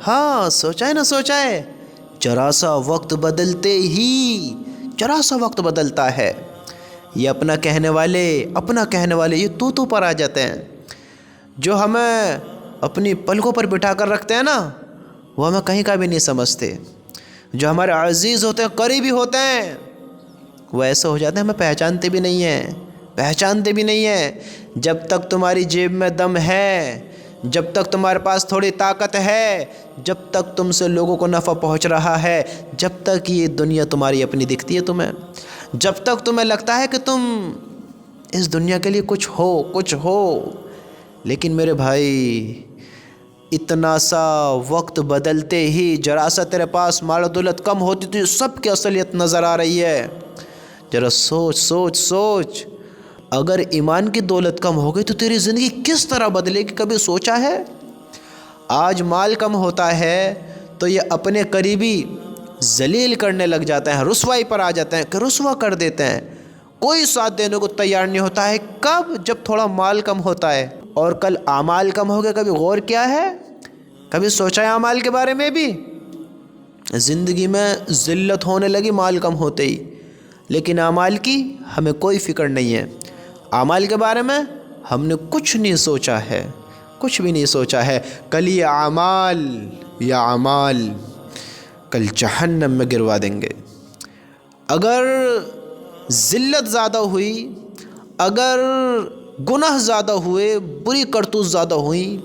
ہاں سوچا ہے نہ سوچا ہے، ذرا سا وقت بدلتے ہی ذرا سا وقت بدلتا ہے، یہ اپنا کہنے والے یہ تو پر آ جاتے ہیں، جو ہمیں اپنی پلکوں پر بٹھا کر رکھتے ہیں نا وہ ہمیں کہیں کا بھی نہیں سمجھتے، جو ہمارے عزیز ہوتے ہیں قریبی ہوتے ہیں وہ ایسے ہو جاتے ہیں ہمیں پہچانتے بھی نہیں ہیں۔ جب تک تمہاری جیب میں دم ہے، جب تک تمہارے پاس تھوڑی طاقت ہے، جب تک تم سے لوگوں کو نفع پہنچ رہا ہے، جب تک یہ دنیا تمہاری اپنی دکھتی ہے تمہیں، جب تک تمہیں لگتا ہے کہ تم اس دنیا کے لیے کچھ ہو، لیکن میرے بھائی اتنا سا وقت بدلتے ہی ذرا سا تیرے پاس مال و دولت کم ہوتی تو سب کی اصلیت نظر آ رہی ہے۔ ذرا سوچ اگر ایمان کی دولت کم ہو گئی تو تیری زندگی کس طرح بدلے گی، کبھی سوچا ہے؟ آج مال کم ہوتا ہے تو یہ اپنے قریبی ذلیل کرنے لگ جاتے ہیں، رسوائی پر آ جاتے ہیں کہ رسوا کر دیتے ہیں، کوئی ساتھ دینے کو تیار نہیں ہوتا ہے۔ کب؟ جب تھوڑا مال کم ہوتا ہے، اور کل اعمال کم ہو گئے، کبھی غور کیا ہے؟ کبھی سوچا ہے اعمال کے بارے میں بھی؟ زندگی میں ذلت ہونے لگی مال کم ہوتے ہی، لیکن اعمال کی ہمیں کوئی فکر نہیں ہے، اعمال کے بارے میں ہم نے کچھ نہیں سوچا ہے، کچھ بھی نہیں سوچا ہے۔ کل یہ اعمال کل جہنم میں گروا دیں گے۔ اگر ذلت زیادہ ہوئی، اگر گناہ زیادہ ہوئے، بری کرتوت زیادہ ہوئی،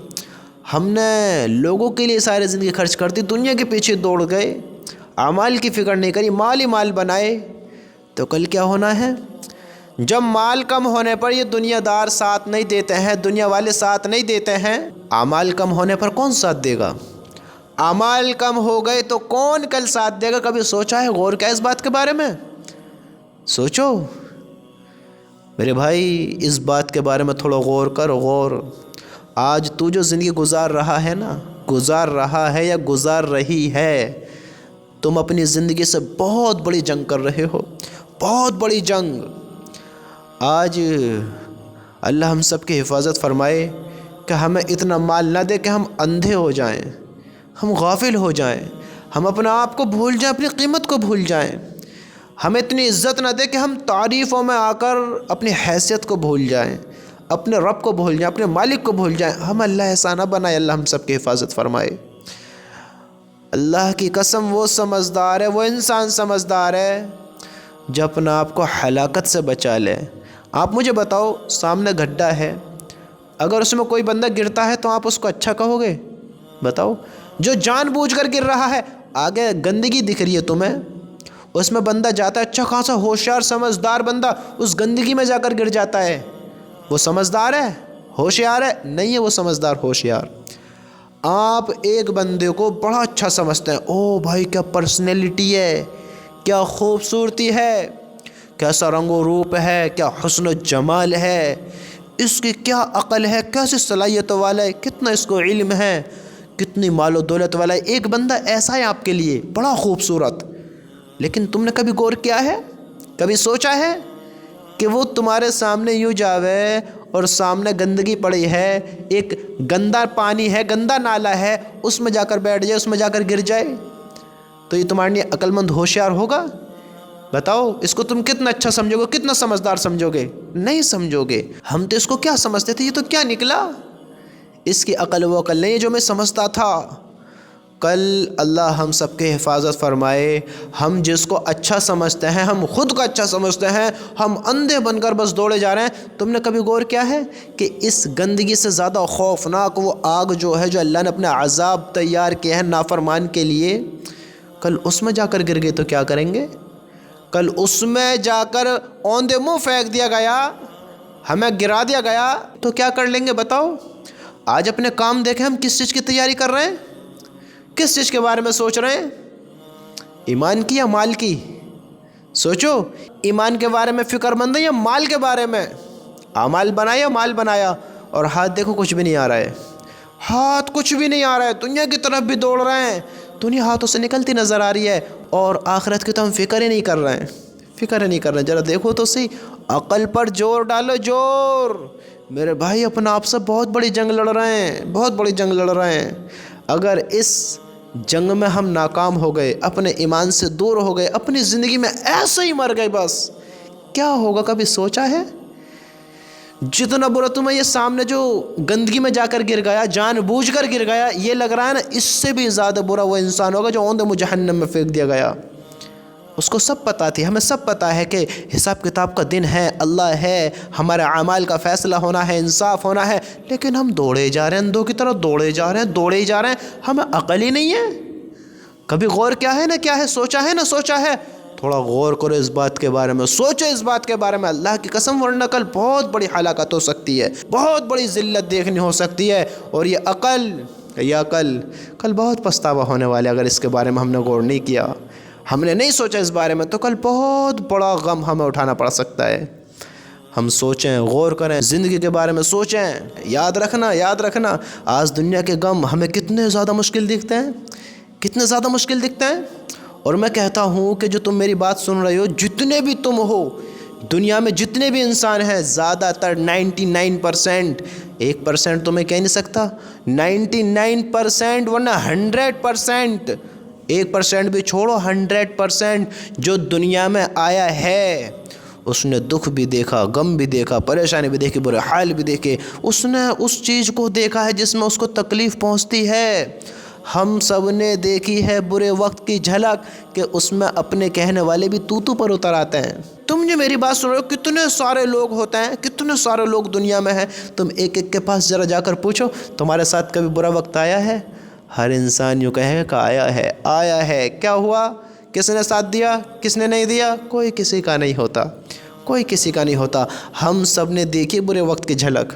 ہم نے لوگوں کے لیے ساری زندگی خرچ کر دی، دنیا کے پیچھے دوڑ گئے، اعمال کی فکر نہیں کری، مال ہی مال بنائے، تو کل کیا ہونا ہے؟ جب مال کم ہونے پر یہ دنیا دار ساتھ نہیں دیتے ہیں، دنیا والے ساتھ نہیں دیتے ہیں، اعمال کم ہونے پر کون ساتھ دے گا؟ اعمال کم ہو گئے تو کون کل ساتھ دے گا؟ کبھی سوچا ہے، غور کیا اس بات کے بارے میں؟ سوچو میرے بھائی، اس بات کے بارے میں تھوڑا غور کر۔ آج تو جو زندگی گزار رہا ہے یا گزار رہی ہے، تم اپنی زندگی سے بہت بڑی جنگ کر رہے ہو، بہت بڑی جنگ۔ آج اللہ ہم سب کی حفاظت فرمائے کہ ہمیں اتنا مال نہ دے کہ ہم اندھے ہو جائیں، ہم غافل ہو جائیں، ہم اپنے آپ کو بھول جائیں، اپنی قیمت کو بھول جائیں، ہمیں اتنی عزت نہ دے کہ ہم تعریفوں میں آ کر اپنی حیثیت کو بھول جائیں، اپنے رب کو بھول جائیں، اپنے مالک کو بھول جائیں۔ ہم اللہ ایسا نہ بنائے، اللہ ہم سب کی حفاظت فرمائے۔ اللہ کی قسم، وہ سمجھدار ہے، وہ انسان سمجھدار ہے جو اپنا آپ کو ہلاکت سے بچا لے۔ آپ مجھے بتاؤ، سامنے گڈھا ہے، اگر اس میں کوئی بندہ گرتا ہے تو آپ اس کو اچھا کہو گے؟ بتاؤ، جو جان بوجھ کر گر رہا ہے، آگے گندگی دکھ رہی ہے تمہیں، اس میں بندہ جاتا ہے، اچھا خاصا ہوشیار سمجھدار بندہ اس گندگی میں جا کر گر جاتا ہے، وہ سمجھدار ہے، ہوشیار ہے؟ نہیں ہے وہ سمجھدار ہوشیار۔ آپ ایک بندے کو بڑا اچھا سمجھتے ہیں، او بھائی کیا پرسنالٹی ہے، کیا خوبصورتی ہے، کیسا رنگ و روپ ہے، کیا حسن و جمال ہے، اس کی کیا عقل ہے، کیسی صلاحیتوں والا ہے، کتنا اس کو علم ہے، کتنی مال و دولت والا ہے۔ ایک بندہ ایسا ہے آپ کے لیے، بڑا خوبصورت، لیکن تم نے کبھی غور کیا ہے، کبھی سوچا ہے کہ وہ تمہارے سامنے یوں جاوے اور سامنے گندگی پڑی ہے، ایک گندا پانی ہے، گندا نالا ہے، اس میں جا کر بیٹھ جائے، اس میں جا کر گر جائے، تو یہ تمہارے لیے عقل مند ہوشیار ہوگا؟ بتاؤ، اس کو تم کتنا اچھا سمجھو گے، کتنا سمجھدار سمجھو گے؟ نہیں سمجھو گے۔ ہم تو اس کو کیا سمجھتے تھے، یہ تو کیا نکلا، اس کی عقل وہ عقل نہیں ہے جو میں سمجھتا تھا۔ کل اللہ ہم سب کے حفاظت فرمائے۔ ہم جس کو اچھا سمجھتے ہیں، ہم خود کو اچھا سمجھتے ہیں، ہم اندھے بن کر بس دوڑے جا رہے ہیں۔ تم نے کبھی غور کیا ہے کہ اس گندگی سے زیادہ خوفناک وہ آگ جو ہے، جو اللہ نے اپنے عذاب تیار کیے ہیں نافرمان کے لیے، کل اس میں جا کر گر گئے تو کیا کریں گے؟ کل اس میں جا کر اوندے منہ پھینک دیا گیا، ہمیں گرا دیا گیا تو کیا کر لیں گے؟ بتاؤ۔ آج اپنے کام دیکھیں، ہم کس چیز کی تیاری کر رہے ہیں، کس چیز کے بارے میں سوچ رہے ہیں؟ ایمان کی یا مال کی؟ سوچو، ایمان کے بارے میں فکر مند ہے یا مال کے بارے میں؟ اعمال بنایا، مال بنایا، اور ہاتھ دیکھو کچھ بھی نہیں آ رہا ہے، ہاتھ کچھ بھی نہیں آ رہا ہے، دنیا کی طرف بھی دوڑ رہے ہیں، دنیا ہاتھوں سے نکلتی نظر آ رہی ہے، اور آخرت کی تو ہم فکر ہی نہیں کر رہے ہیں، ذرا دیکھو تو صحیح، عقل پر زور ڈالو، زور۔ میرے بھائی اپنا آپ سے بہت بڑی جنگ لڑ رہے ہیں، اگر اس جنگ میں ہم ناکام ہو گئے، اپنے ایمان سے دور ہو گئے، اپنی زندگی میں ایسے ہی مر گئے، بس کیا ہوگا؟ کبھی سوچا ہے؟ جتنا برا تمہیں یہ سامنے جو گندگی میں جا کر گر گیا، جان بوجھ کر گر گیا، یہ لگ رہا ہے نا، اس سے بھی زیادہ برا وہ انسان ہوگا جو اوندے جہنم میں پھینک دیا گیا۔ اس کو سب پتہ تھی، ہمیں سب پتہ ہے کہ حساب کتاب کا دن ہے، اللہ ہے، ہمارے اعمال کا فیصلہ ہونا ہے، انصاف ہونا ہے، لیکن ہم دوڑے جا رہے ہیں، اندھوں کی طرح دوڑے جا رہے ہیں، دوڑے ہی جا رہے ہیں، ہمیں عقل ہی نہیں ہے۔ کبھی غور کیا ہے نا، کیا ہے، سوچا ہے نا، سوچا ہے؟ تھوڑا غور کرو اس بات کے بارے میں، سوچو اس بات کے بارے میں، اللہ کی قسم، ورنہ کل بہت بڑی ہلاکت ہو سکتی ہے، بہت بڑی ذلت دیکھنی ہو سکتی ہے، اور یہ عقل کل بہت پچھتاوا ہونے والے، اگر اس کے بارے میں ہم نے غور نہیں کیا، ہم نے نہیں سوچا اس بارے میں، تو کل بہت بڑا غم ہمیں اٹھانا پڑ سکتا ہے۔ ہم سوچیں، غور کریں، زندگی کے بارے میں سوچیں۔ یاد رکھنا آج دنیا کے غم ہمیں کتنے زیادہ مشکل دکھتے ہیں، کتنے زیادہ مشکل دکھتے ہیں۔ اور میں کہتا ہوں کہ جو تم میری بات سن رہے ہو، جتنے بھی تم ہو، دنیا میں جتنے بھی انسان ہیں، زیادہ تر 99%، 1% تو میں کہہ نہیں سکتا، 99% ورنہ 100%، 1% بھی چھوڑو، 100% جو دنیا میں آیا ہے، اس نے دکھ بھی دیکھا، غم بھی دیکھا، پریشانی بھی دیکھی، برے حال بھی دیکھے، اس نے اس چیز کو دیکھا ہے جس میں اس کو تکلیف پہنچتی ہے۔ ہم سب نے دیکھی ہے برے وقت کی جھلک، کہ اس میں اپنے کہنے والے بھی تو پر اتر آتے ہیں۔ تم جو میری بات سن رہے ہو، کتنے سارے لوگ ہوتے ہیں، کتنے سارے لوگ دنیا میں ہیں، تم ایک ایک کے پاس ذرا جا کر پوچھو، تمہارے ساتھ کبھی برا وقت آیا ہے؟ ہر انسان یوں کہے کہ آیا ہے۔ کیا ہوا؟ کس نے ساتھ دیا، کس نے نہیں دیا؟ کوئی کسی کا نہیں ہوتا، کوئی کسی کا نہیں ہوتا۔ ہم سب نے دیکھی برے وقت کی جھلک،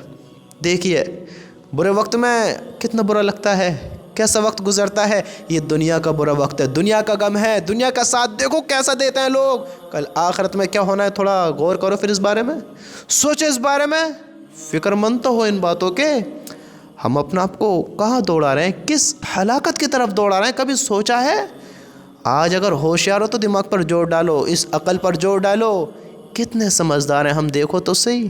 دیکھیے برے وقت میں کتنا برا لگتا ہے، کیسا وقت گزرتا ہے۔ یہ دنیا کا برا وقت ہے، دنیا کا غم ہے، دنیا کا ساتھ دیکھو کیسا دیتے ہیں لوگ، کل آخرت میں کیا ہونا ہے، تھوڑا غور کرو، پھر اس بارے میں سوچو، اس بارے میں فکر مند تو ہو ان باتوں کے۔ ہم اپنا آپ کو کہاں دوڑا رہے ہیں، کس ہلاکت کی طرف دوڑا رہے ہیں، کبھی سوچا ہے؟ آج اگر ہوشیار ہو تو دماغ پر زور ڈالو، اس عقل پر زور ڈالو، کتنے سمجھدار ہیں ہم، دیکھو تو صحیح۔